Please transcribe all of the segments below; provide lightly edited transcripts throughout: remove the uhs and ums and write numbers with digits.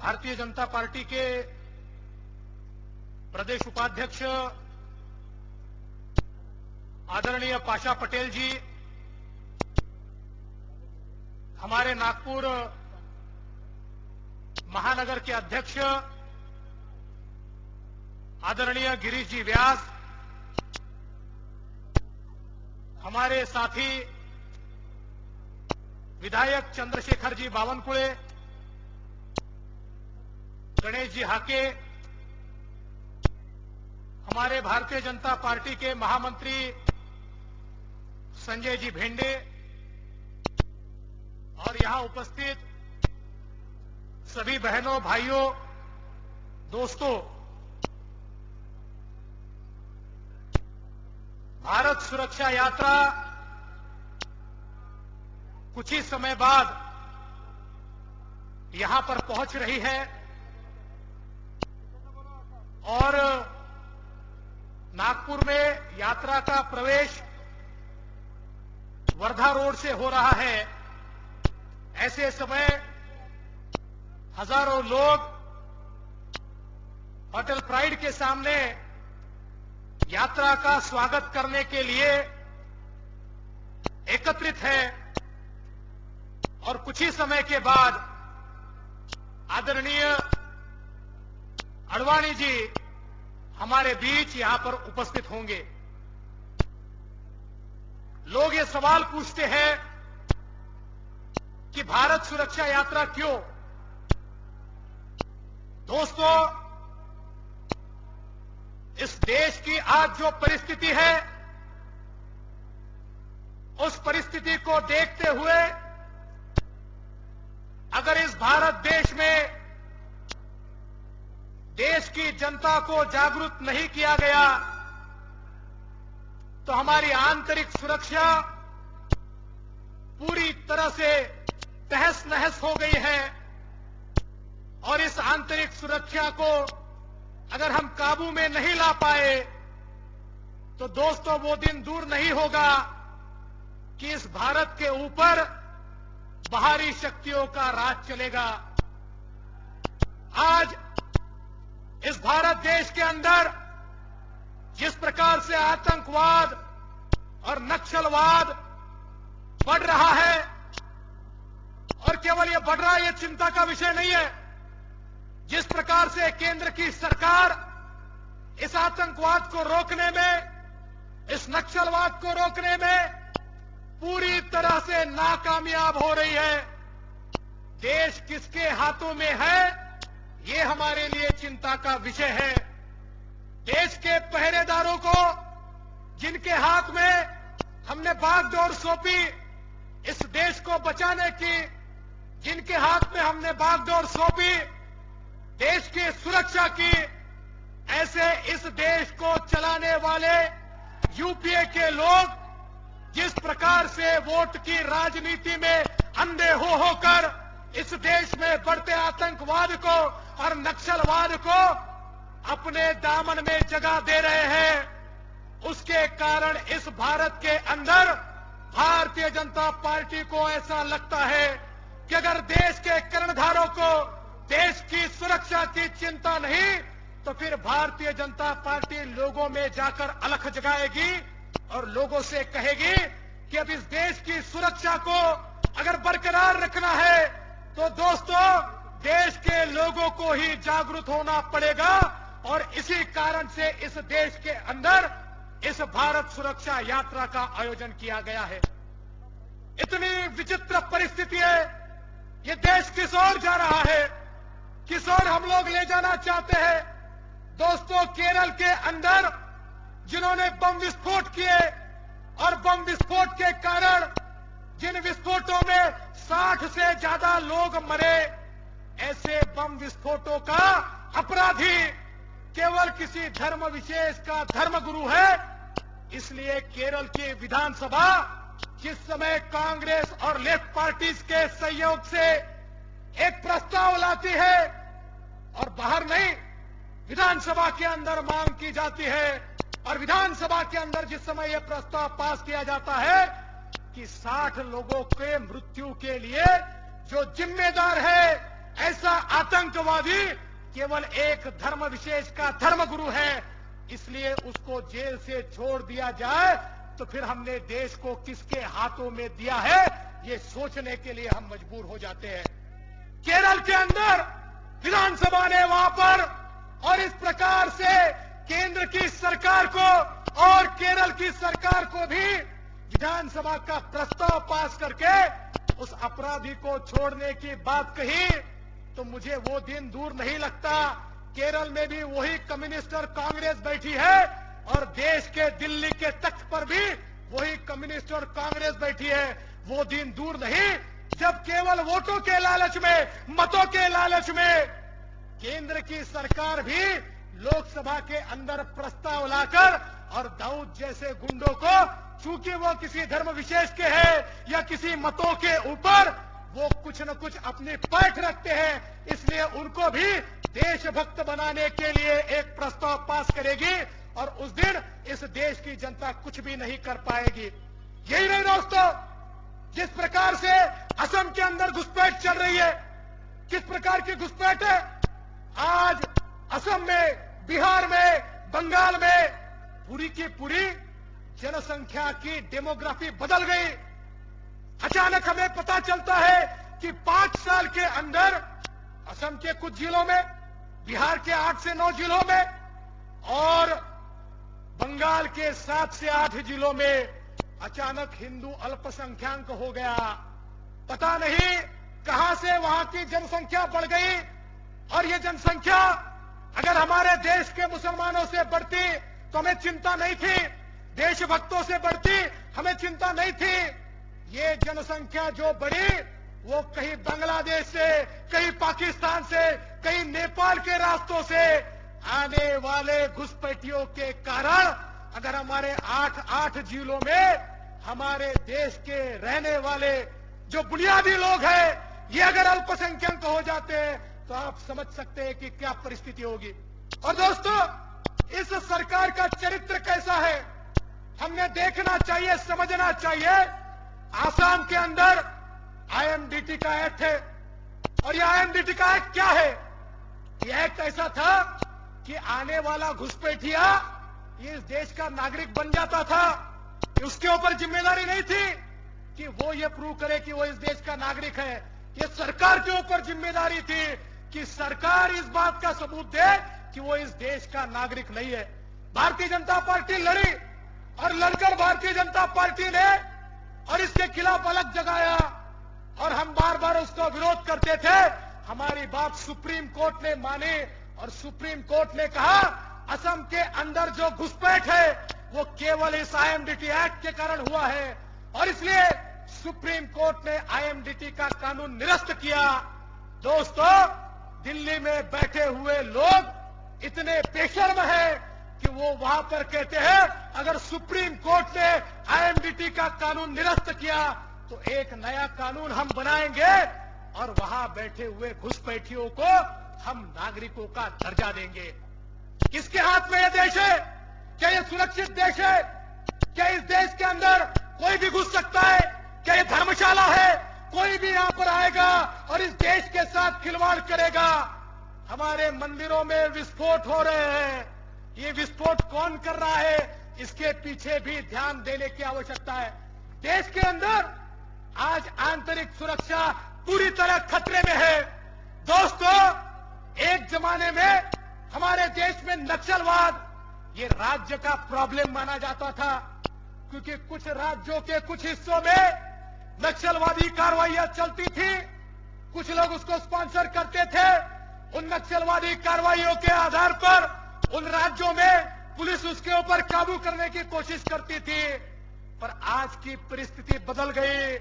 Bharatiya Janata party के प्रदेश उपाध्यक्ष आदरणीय पाशा पटेल जी, हमारे नागपुर महानगर के अध्यक्ष आदरणीय गिरीश जी व्यास, हमारे साथी विधायक चंद्रशेखर जी बावनकुळे, गणेश जी हाके, हमारे भारतीय जनता पार्टी के महामंत्री संजय जी भेंडे और यहां उपस्थित सभी बहनों, भाइयों, दोस्तों, भारत सुरक्षा यात्रा कुछ ही समय बाद यहां पर पहुंच रही है और नागपुर में यात्रा का प्रवेश वर्धा रोड से हो रहा है। ऐसे समय हजारों लोग होटल प्राइड के सामने यात्रा का स्वागत करने के लिए एकत्रित है और कुछ ही समय के बाद आदरणीय अडवाणी जी हमारे बीच यहां पर उपस्थित होंगे। लोग ये सवाल पूछते हैं कि भारत सुरक्षा यात्रा क्यों? दोस्तों, इस देश की आज जो परिस्थिति है, उस परिस्थिति को देखते हुए अगर इस भारत देश में देश की जनता को जागरूक नहीं किया गया तो हमारी आंतरिक सुरक्षा पूरी तरह से तहस नहस हो गई है और इस आंतरिक सुरक्षा को अगर हम काबू में नहीं ला पाए तो दोस्तों वो दिन दूर नहीं होगा कि इस भारत के ऊपर बाहरी शक्तियों का राज चलेगा। आज इस भारत देश के अंदर जिस प्रकार से आतंकवाद और नक्सलवाद बढ़ रहा है, और केवल ये बढ़ रहा है, ये चिंता का विषय नहीं है। जिस प्रकार से केंद्र की सरकार इस आतंकवाद को रोकने में, इस नक्सलवाद को रोकने में पूरी तरह से नाकामयाब हो रही है। देश किसके हाथों में है, ये हमारे लिए चिंता का विषय है। देश के पहरेदारों को, जिनके हाथ में हमने बागडोर सौंपी इस देश को बचाने की, जिनके हाथ में हमने बागडोर सौंपी देश की सुरक्षा की, ऐसे इस देश को चलाने वाले यूपीए के लोग जिस प्रकार से वोट की राजनीति में अंधे होकर इस देश में बढ़ते आतंकवाद को और नक्सलवाद को अपने दामन में जगह दे रहे हैं, उसके कारण इस भारत के अंदर भारतीय जनता पार्टी को ऐसा लगता है कि अगर देश के कर्णधारों को देश की सुरक्षा की चिंता नहीं तो फिर भारतीय जनता पार्टी लोगों में जाकर अलख जगाएगी और लोगों से कहेगी कि अब इस देश की सुरक्षा को अगर बरकरार रखना है तो दोस्तों देश के लोगों को ही जागरूक होना पड़ेगा। और इसी कारण से इस देश के अंदर इस भारत सुरक्षा यात्रा का आयोजन किया गया है। इतनी विचित्र परिस्थिति है, ये देश किस ओर जा रहा है, किस ओर हम लोग ले जाना चाहते हैं। दोस्तों, केरल के अंदर जिन्होंने बम विस्फोट किए और बम विस्फोट के कारण जिन विस्फोटों में 60 से ज्यादा लोग मरे, ऐसे बम विस्फोटों का अपराधी केवल किसी धर्म विशेष का धर्मगुरु है। इसलिए केरल की विधानसभा जिस समय कांग्रेस और लेफ्ट पार्टीज के सहयोग से एक प्रस्ताव लाती है और बाहर नहीं, विधानसभा के अंदर मांग की जाती है और विधानसभा के अंदर जिस समय यह प्रस्ताव पास किया जाता है कि 60 लोगों के मृत्यु के लिए जो जिम्मेदार है ऐसा आतंकवादी केवल एक धर्म विशेष का धर्मगुरु है, इसलिए उसको जेल से छोड़ दिया जाए तो फिर हमने देश को किसके हाथों में दिया है, ये सोचने के लिए हम मजबूर हो जाते हैं। केरल के अंदर विधानसभा ने वहां पर और इस प्रकार से केंद्र की सरकार को और केरल की सरकार को भी विधानसभा का प्रस्ताव पास करके उस अपराधी को छोड़ने की बात कही, तो मुझे वो दिन दूर नहीं लगता। केरल में भी वही कम्युनिस्ट और कांग्रेस बैठी है और देश के दिल्ली के तख्त पर भी वही कम्युनिस्ट और कांग्रेस बैठी है। वो दिन दूर नहीं जब केवल वोटों के लालच में, मतों के लालच में केंद्र की सरकार भी लोकसभा के अंदर प्रस्ताव लाकर और दाऊद जैसे गुंडों को, चूंकि वो किसी धर्म विशेष के हैं या किसी मतों के ऊपर वो कुछ न कुछ अपनी पैठ रखते हैं, इसलिए उनको भी देशभक्त बनाने के लिए एक प्रस्ताव पास करेगी और उस दिन इस देश की जनता कुछ भी नहीं कर पाएगी। यही नहीं दोस्तों, जिस प्रकार से असम के अंदर घुसपैठ चल रही है, किस प्रकार की घुसपैठ है, आज असम में, बिहार में, बंगाल में पूरी की पूरी जनसंख्या की डेमोग्राफी बदल गई। अचानक हमें पता चलता है कि 5 साल के अंदर असम के कुछ जिलों में, बिहार के 8 से 9 जिलों में और बंगाल के 7 से 8 जिलों में अचानक हिंदू अल्पसंख्याक हो गया। पता नहीं कहां से वहां की जनसंख्या बढ़ गई और ये जनसंख्या अगर हमारे देश के मुसलमानों से बढ़ती तो हमें चिंता नहीं थी, देशभक्तों से बढ़ती हमें चिंता नहीं थी। ये जनसंख्या जो बढ़ी वो कहीं बांग्लादेश से, कहीं पाकिस्तान से, कहीं नेपाल के रास्तों से आने वाले घुसपैठियों के कारण अगर हमारे 8 जिलों में हमारे देश के रहने वाले जो बुनियादी लोग हैं ये अगर अल्पसंख्यक हो जाते हैं तो आप समझ सकते हैं कि क्या परिस्थिति होगी। और दोस्तों, इस सरकार का चरित्र कैसा है हमने देखना चाहिए, समझना चाहिए। आसाम के अंदर आईएमडीटी का एक्ट है और यह आईएमडीटी का एक्ट क्या है, यह एक्ट ऐसा था कि आने वाला घुसपैठिया ये इस देश का नागरिक बन जाता था। उसके ऊपर जिम्मेदारी नहीं थी कि वो ये प्रूव करे कि वो इस देश का नागरिक है, ये सरकार के ऊपर जिम्मेदारी थी कि सरकार इस बात का सबूत दे कि वो इस देश का नागरिक नहीं है। भारतीय जनता पार्टी लड़ी और लड़कर भारतीय जनता पार्टी ने और इसके खिलाफ अलग जगाया और हम बार बार उसका विरोध करते थे। हमारी बात सुप्रीम कोर्ट ने मानी और सुप्रीम कोर्ट ने कहा असम के अंदर जो घुसपैठ है वो केवल इस आईएमडीटी एक्ट के कारण हुआ है और इसलिए सुप्रीम कोर्ट ने आईएमडीटी का कानून निरस्त किया। दोस्तों, दिल्ली में बैठे हुए लोग इतने बेशर्म हैं कि वो वहां पर कहते हैं अगर सुप्रीम कोर्ट ने आईएमडीटी का कानून निरस्त किया तो एक नया कानून हम बनाएंगे और वहां बैठे हुए घुसपैठियों को हम नागरिकों का दर्जा देंगे। किसके हाथ में यह देश है? क्या यह सुरक्षित देश है? क्या इस देश के अंदर कोई भी घुस सकता है? क्या यह धर्मशाला है? कोई भी यहां पर आएगा और इस देश के साथ खिलवाड़ करेगा। हमारे मंदिरों में विस्फोट हो रहे हैं, ये विस्फोट कौन कर रहा है इसके पीछे भी ध्यान देने की आवश्यकता है। देश के अंदर आज आंतरिक सुरक्षा पूरी तरह खतरे में है। दोस्तों, एक जमाने में हमारे देश में नक्सलवाद ये राज्य का प्रॉब्लम माना जाता था क्योंकि कुछ राज्यों के कुछ हिस्सों में नक्सलवादी कार्रवाइयां चलती थी, कुछ लोग उसको स्पॉन्सर करते थे। उन नक्सलवादी कार्रवाइयों के आधार पर उन राज्यों में पुलिस उसके ऊपर काबू करने की कोशिश करती थी, पर आज की परिस्थिति बदल गई।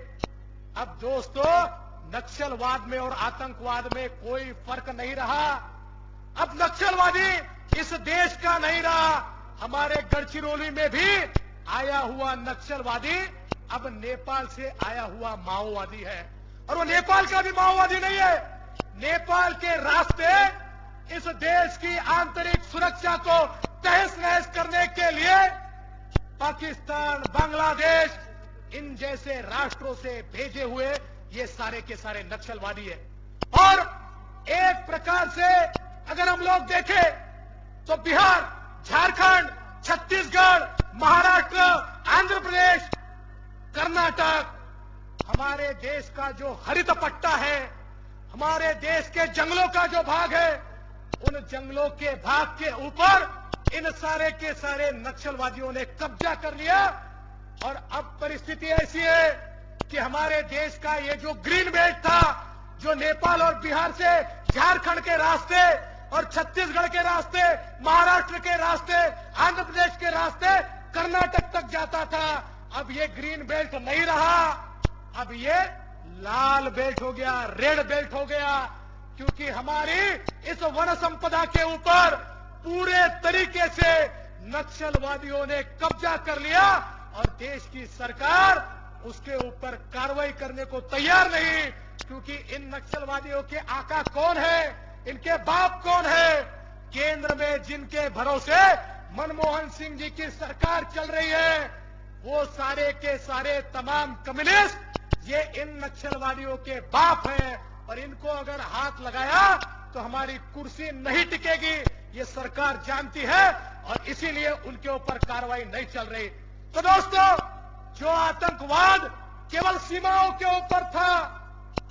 अब दोस्तों, नक्सलवाद में और आतंकवाद में कोई फर्क नहीं रहा। अब नक्सलवादी इस देश का नहीं रहा। हमारे गढ़चिरौली में भी आया हुआ नक्सलवादी अब नेपाल से आया हुआ माओवादी है और वो नेपाल का भी माओवादी नहीं है। नेपाल के रास्ते इस देश की आंतरिक सुरक्षा को तहस नहस करने के लिए पाकिस्तान, बांग्लादेश इन जैसे राष्ट्रों से भेजे हुए ये सारे के सारे नक्सलवादी है और एक प्रकार से अगर हम लोग देखें तो बिहार, झारखंड, छत्तीसगढ़, महाराष्ट्र, आंध्र प्रदेश, कर्नाटक, हमारे देश का जो हरित पट्टा है, हमारे देश के जंगलों का जो भाग है, उन जंगलों के भाग के ऊपर इन सारे के सारे नक्सलवादियों ने कब्जा कर लिया। और अब परिस्थिति ऐसी है कि हमारे देश का ये जो ग्रीन बेल्ट था, जो नेपाल और बिहार से झारखंड के रास्ते और छत्तीसगढ़ के रास्ते, महाराष्ट्र के रास्ते, आंध्र प्रदेश के रास्ते, कर्नाटक तक जाता था, अब ये ग्रीन बेल्ट नहीं रहा, अब ये लाल बेल्ट हो गया, रेड बेल्ट हो गया। क्योंकि हमारी इस वन संपदा के ऊपर पूरे तरीके से नक्सलवादियों ने कब्जा कर लिया और देश की सरकार उसके ऊपर कार्रवाई करने को तैयार नहीं। क्योंकि इन नक्सलवादियों के आका कौन है, इनके बाप कौन है? केंद्र में जिनके भरोसे मनमोहन सिंह जी की सरकार चल रही है, वो सारे के सारे तमाम कम्युनिस्ट ये इन नक्सलवादियों के बाप हैं। और इनको अगर हाथ लगाया तो हमारी कुर्सी नहीं टिकेगी, ये सरकार जानती है और इसीलिए उनके ऊपर कार्रवाई नहीं चल रही। तो दोस्तों, जो आतंकवाद केवल सीमाओं के ऊपर था,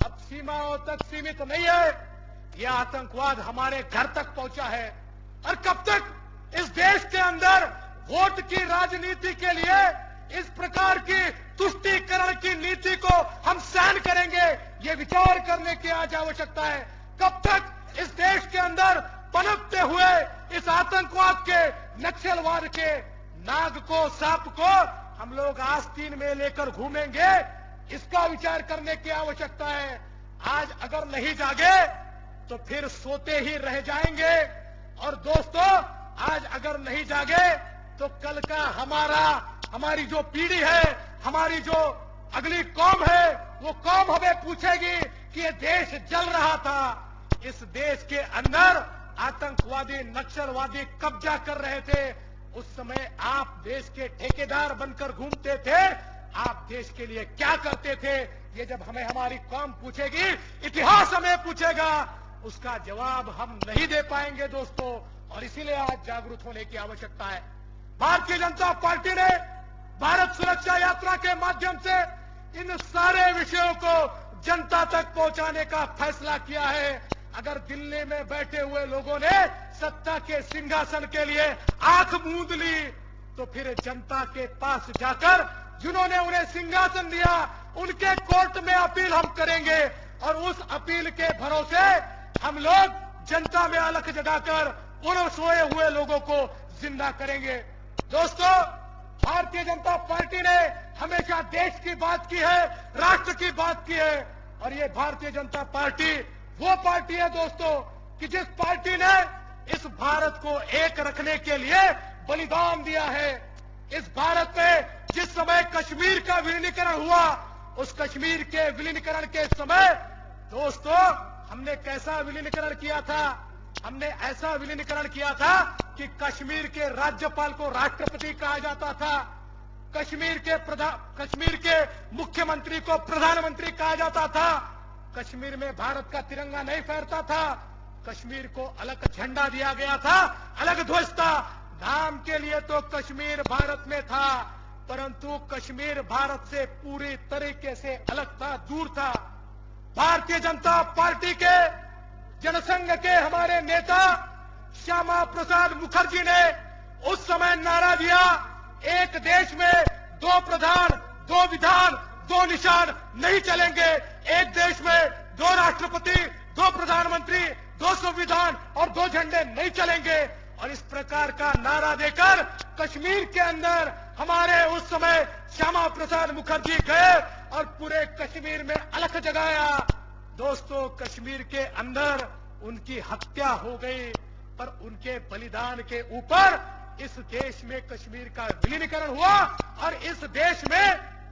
अब सीमाओं तक सीमित नहीं है, यह आतंकवाद हमारे घर तक पहुंचा है। और कब तक इस देश के अंदर वोट की राजनीति के लिए इस प्रकार की तुष्टीकरण की नीति को हम सहन करेंगे, ये विचार करने की आज आवश्यकता है। कब तक इस देश के अंदर पनपते हुए इस आतंकवाद के, नक्सलवाद के नाग को, सांप को हम लोग आस्तीन में लेकर घूमेंगे, इसका विचार करने की आवश्यकता है। आज अगर नहीं जागे तो फिर सोते ही रह जाएंगे। और दोस्तों, आज अगर नहीं जागे तो कल का हमारी जो पीढ़ी है, हमारी जो अगली कौम है, वो कौम हमें पूछेगी कि ये देश जल रहा था, इस देश के अंदर आतंकवादी, नक्सलवादी कब्जा कर रहे थे, उस समय आप देश के ठेकेदार बनकर घूमते थे, आप देश के लिए क्या करते थे? ये जब हमें हमारी कौम पूछेगी, इतिहास हमें पूछेगा, उसका जवाब हम नहीं दे पाएंगे दोस्तों। और इसीलिए आज जागरूक होने की आवश्यकता है। भारतीय जनता पार्टी ने भारत सुरक्षा यात्रा के माध्यम से इन सारे विषयों को जनता तक पहुंचाने का फैसला किया है। अगर दिल्ली में बैठे हुए लोगों ने सत्ता के सिंहासन के लिए आंख मूंद ली, तो फिर जनता के पास जाकर जिन्होंने उन्हें सिंहासन दिया, उनके कोर्ट में अपील हम करेंगे और उस अपील के भरोसे हम लोग जनता में अलख जगाकर उन सोए हुए लोगों को जिंदा करेंगे। दोस्तों, भारतीय जनता पार्टी ने हमेशा देश की बात की है, राष्ट्र की बात की है। और ये भारतीय जनता पार्टी वो पार्टी है दोस्तों कि जिस पार्टी ने इस भारत को एक रखने के लिए बलिदान दिया है। इस भारत में जिस समय कश्मीर का विलीनीकरण हुआ, उस कश्मीर के विलीनीकरण के समय दोस्तों हमने कैसा विलीनीकरण किया था? हमने ऐसा विलीनीकरण किया था कि कश्मीर के राज्यपाल को राष्ट्रपति कहा जाता था, कश्मीर के मुख्यमंत्री को प्रधानमंत्री कहा जाता था, कश्मीर में भारत का तिरंगा नहीं फहरता था, कश्मीर को अलग झंडा दिया गया था, अलग ध्वज था। नाम के लिए तो कश्मीर भारत में था, परंतु कश्मीर भारत से पूरी तरीके से अलग था, दूर था। भारतीय जनता पार्टी के जनसंघ के हमारे नेता श्यामा प्रसाद मुखर्जी ने उस समय नारा दिया, एक देश में दो प्रधान, दो विधान, दो निशान नहीं चलेंगे। एक देश में दो राष्ट्रपति, दो प्रधानमंत्री, दो संविधान और दो झंडे नहीं चलेंगे। और इस प्रकार का नारा देकर कश्मीर के अंदर हमारे उस समय श्यामा प्रसाद मुखर्जी गए और पूरे कश्मीर में अलख जगाया। दोस्तों, कश्मीर के अंदर उनकी हत्या हो गई, पर उनके बलिदान के ऊपर इस देश में कश्मीर का विलीनीकरण हुआ और इस देश में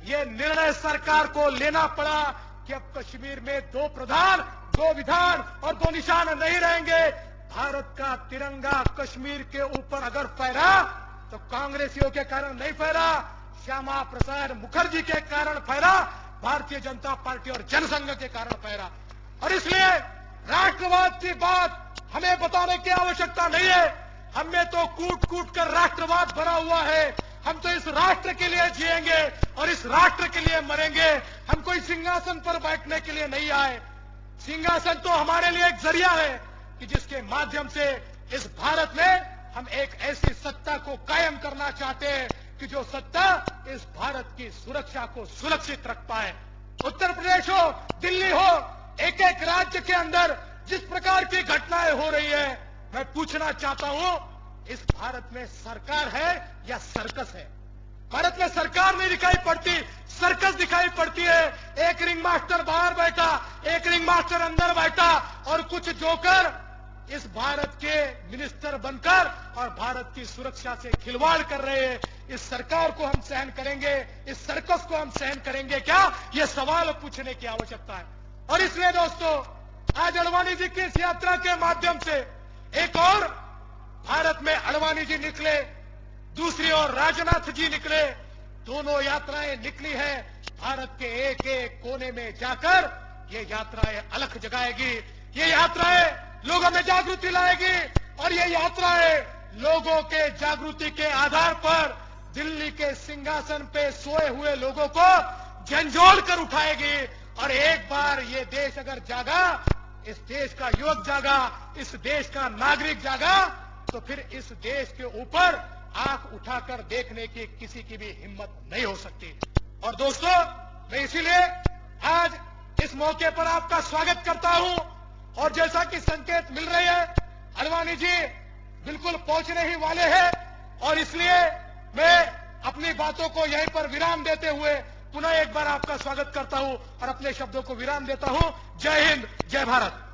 यह निर्णय सरकार को लेना पड़ा कि अब कश्मीर में दो प्रधान, दो विधान और दो निशान नहीं रहेंगे। भारत का तिरंगा कश्मीर के ऊपर अगर फहरा तो कांग्रेसियों के कारण नहीं फहरा, श्यामा प्रसाद मुखर्जी के कारण फहरा, भारतीय जनता पार्टी और जनसंघ के कारण फहरा। और इसलिए राष्ट्रवाद की बात हमें बताने की आवश्यकता नहीं है। हमें तो कूट कूट कर राष्ट्रवाद भरा हुआ है। हम तो इस राष्ट्र के लिए जिएंगे और इस राष्ट्र के लिए मरेंगे। हम कोई सिंहासन पर बैठने के लिए नहीं आए। सिंहासन तो हमारे लिए एक जरिया है कि जिसके माध्यम से इस भारत में हम एक ऐसी सत्ता को कायम करना चाहते हैं कि जो सत्ता इस भारत की सुरक्षा को सुरक्षित रख पाए। उत्तर प्रदेश हो, दिल्ली हो, एक एक राज्य के अंदर जिस प्रकार की घटनाएं हो रही है, मैं पूछना चाहता हूं, इस भारत में सरकार है या सर्कस है? भारत में सरकार नहीं दिखाई पड़ती, सर्कस दिखाई पड़ती है। एक रिंग मास्टर बाहर बैठा, एक रिंग मास्टर अंदर बैठा और कुछ जोकर इस भारत के मिनिस्टर बनकर और भारत की सुरक्षा से खिलवाड़ कर रहे हैं। इस सरकार को हम सहन करेंगे? इस सर्कस को हम सहन करेंगे क्या? यह सवाल पूछने की आवश्यकता है। और इसलिए दोस्तों, आज अडवाणी जी की इस यात्रा के माध्यम से एक और भारत में अडवाणी जी निकले, दूसरी ओर राजनाथ जी निकले। दोनों यात्राएं निकली है भारत के एक एक कोने में जाकर। ये यात्राएं अलख जगाएगी, ये यात्राएं लोगों में जागृति लाएगी और ये यात्राएं लोगों के जागृति के आधार पर दिल्ली के सिंहासन पे सोए हुए लोगों को झंझोड़ कर उठाएगी। और एक बार ये देश अगर जागा, इस देश का युवक जागा, इस देश का नागरिक जागा, तो फिर इस देश के ऊपर आंख उठाकर देखने की किसी की भी हिम्मत नहीं हो सकती। और दोस्तों, मैं इसीलिए आज इस मौके पर आपका स्वागत करता हूं। और जैसा कि संकेत मिल रहे हैं, अडवाणी जी बिल्कुल पहुंचने ही वाले हैं और इसलिए मैं अपनी बातों को यहीं पर विराम देते हुए पुनः एक बार आपका स्वागत करता हूं और अपने शब्दों को विराम देता हूं। जय हिंद, जय भारत।